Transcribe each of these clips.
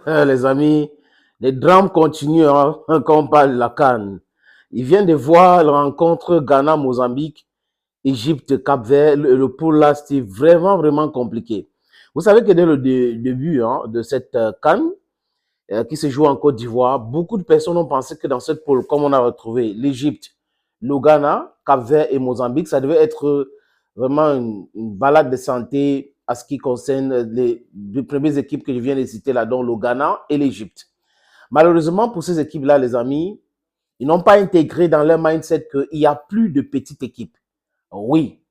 Les amis, les drames continuent hein, quand on parle de la CAN. Il vient de voir la rencontre Ghana-Mozambique, Égypte-Cap-Vert. Le pool là, c'était vraiment compliqué. Vous savez que dès le début hein, de cette CAN qui se joue en Côte d'Ivoire, beaucoup de personnes ont pensé que dans cette pool, comme on a retrouvé l'Égypte, le Ghana, Cap-Vert et Mozambique, ça devait être vraiment une balade de santé à ce qui concerne les deux premières équipes que je viens de citer là, dont le Ghana et l'Égypte. Malheureusement, pour ces équipes-là, les amis, ils n'ont pas intégré dans leur mindset qu'il n'y a plus de petites équipes. Oui,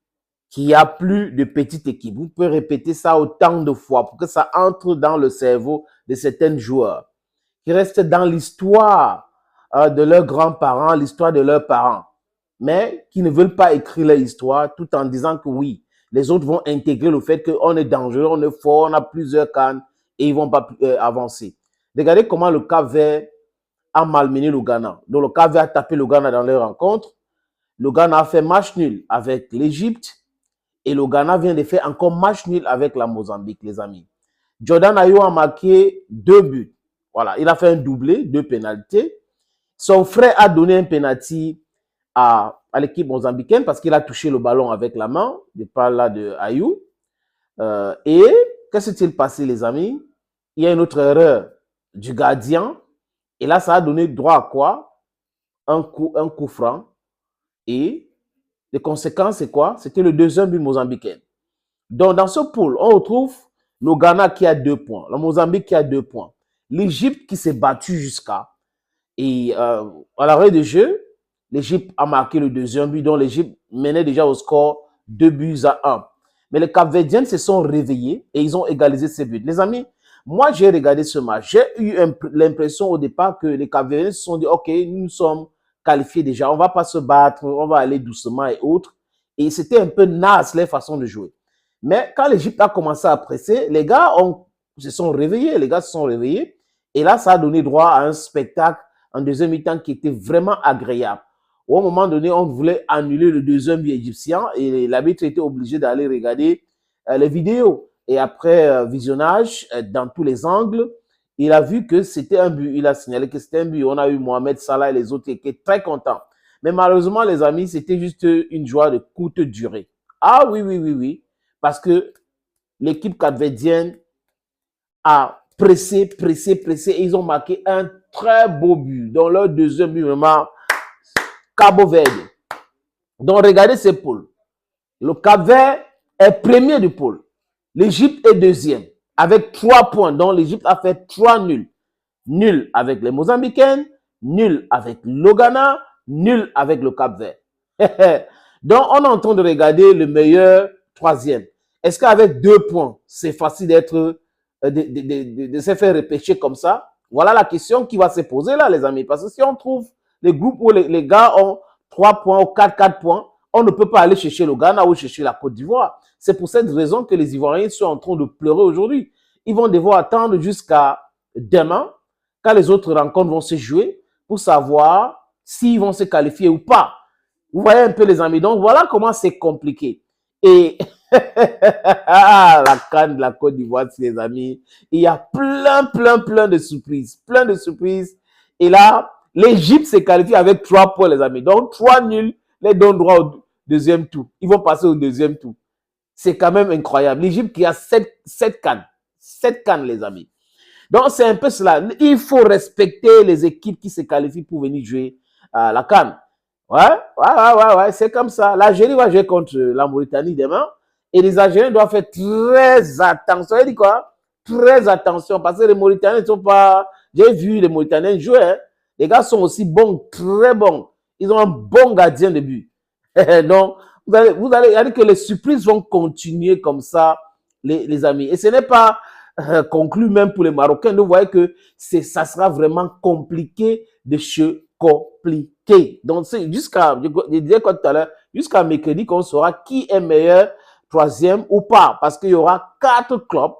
qu'il n'y a plus de petites équipes. Vous pouvez répéter ça autant de fois pour que ça entre dans le cerveau de certains joueurs qui restent dans l'histoire de leurs grands-parents, l'histoire de leurs parents, mais qui ne veulent pas écrire leur histoire tout en disant que oui, les autres vont intégrer le fait qu'on est dangereux, on est fort, on a plusieurs cannes et ils ne vont pas avancer. Regardez comment le Cap-Vert a malmené le Ghana. Donc le Cap-Vert a tapé le Ghana dans leur rencontre. Le Ghana a fait match nul avec l'Égypte et le Ghana vient de faire encore match nul avec la Mozambique, les amis. Jordan Ayew a marqué 2 buts. Voilà, il a fait un doublé, 2 pénalités. Son frère a donné un pénalty à l'équipe mozambicaine parce qu'il a touché le ballon avec la main. Je parle là de Ayew. Et qu'est-ce qui s'est passé, les amis? Il y a une autre erreur du gardien. Et là, ça a donné droit à quoi? Un coup franc. Et les conséquences, c'est quoi? C'était le deuxième but mozambicain. Donc, dans ce pool, on retrouve le Ghana qui a 2 points, le Mozambique qui a 2 points, l'Égypte qui s'est battue jusqu'à. Et à l'arrêt de jeu, l'Égypte a marqué le deuxième but, donc l'Égypte menait déjà au score 2-1. Mais les Capverdiens se sont réveillés et ils ont égalisé ces buts. Les amis, moi j'ai regardé ce match. J'ai eu l'impression au départ que les Capverdiens se sont dit, OK, nous sommes qualifiés déjà, on ne va pas se battre, on va aller doucement et autres. Et c'était un peu naze leur façon de jouer. Mais quand l'Égypte a commencé à presser, les gars se sont réveillés, les gars se sont réveillés. Et là, ça a donné droit à un spectacle en deuxième mi-temps qui était vraiment agréable. Au moment donné, on voulait annuler le deuxième but égyptien et l'arbitre était obligé d'aller regarder les vidéos. Et après visionnage dans tous les angles, il a vu que c'était un but. Il a signalé que c'était un but. On a eu Mohamed Salah et les autres qui étaient très contents. Mais malheureusement, les amis, c'était juste une joie de courte durée. Ah oui. Parce que l'équipe capverdienne a pressé et ils ont marqué un très beau but. Dans leur deuxième but, vraiment, Cabo Verde. Donc, regardez ces poules. Le Cap-Vert est premier du pool. L'Égypte est deuxième avec 3 points. Donc, l'Égypte a fait 3 nuls. Nul avec les Mozambicains, nul avec le Ghana, nul avec le Cap-Vert. Donc, on est en train de regarder le meilleur troisième. Est-ce qu'avec 2 points, c'est facile d'être, de se faire repêcher comme ça? Voilà la question qui va se poser là, les amis. Parce que si on trouve les groupes où les gars ont 3 points ou 4 points, on ne peut pas aller chercher le Ghana ou chercher la Côte d'Ivoire. C'est pour cette raison que les Ivoiriens sont en train de pleurer aujourd'hui. Ils vont devoir attendre jusqu'à demain, quand les autres rencontres vont se jouer, pour savoir s'ils vont se qualifier ou pas. Vous voyez un peu, les amis. Donc, voilà comment c'est compliqué. Et la CAN de la Côte d'Ivoire, les amis, il y a plein de surprises. Plein de surprises. Et là, l'Égypte s'est qualifiée avec 3 points, les amis. Donc, 3 nuls les donnent droit au deuxième tour. Ils vont passer au deuxième tour. C'est quand même incroyable. L'Égypte qui a 7 cannes. 7 cannes, les amis. Donc, c'est un peu cela. Il faut respecter les équipes qui se qualifient pour venir jouer à la CAN. Ouais, c'est comme ça. L'Algérie va jouer contre la Mauritanie demain. Et les Algériens doivent faire très attention. Ça veut dire quoi? Très attention. Parce que les Mauritaniens ne sont pas... J'ai vu les Mauritaniens jouer. Hein. Les gars sont aussi bons, très bons. Ils ont un bon gardien de but. Donc, vous allez dire que les surprises vont continuer comme ça, les amis. Et ce n'est pas conclu même pour les Marocains. Vous voyez que ça sera vraiment compliqué de se compliqué. Donc, c'est jusqu'à, je disais quoi tout à l'heure, jusqu'à mercredi qu'on saura qui est meilleur troisième ou pas. Parce qu'il y aura 4 clubs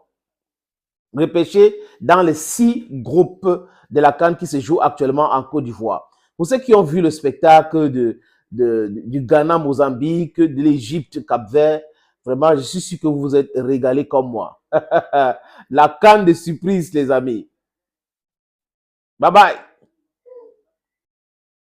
repêchés dans les 6 groupes de la CAN qui se joue actuellement en Côte d'Ivoire. Pour ceux qui ont vu le spectacle du Ghana, Mozambique, de l'Égypte, Cap-Vert, vraiment, je suis sûr que vous vous êtes régalés comme moi. La CAN de surprise, les amis. Bye bye.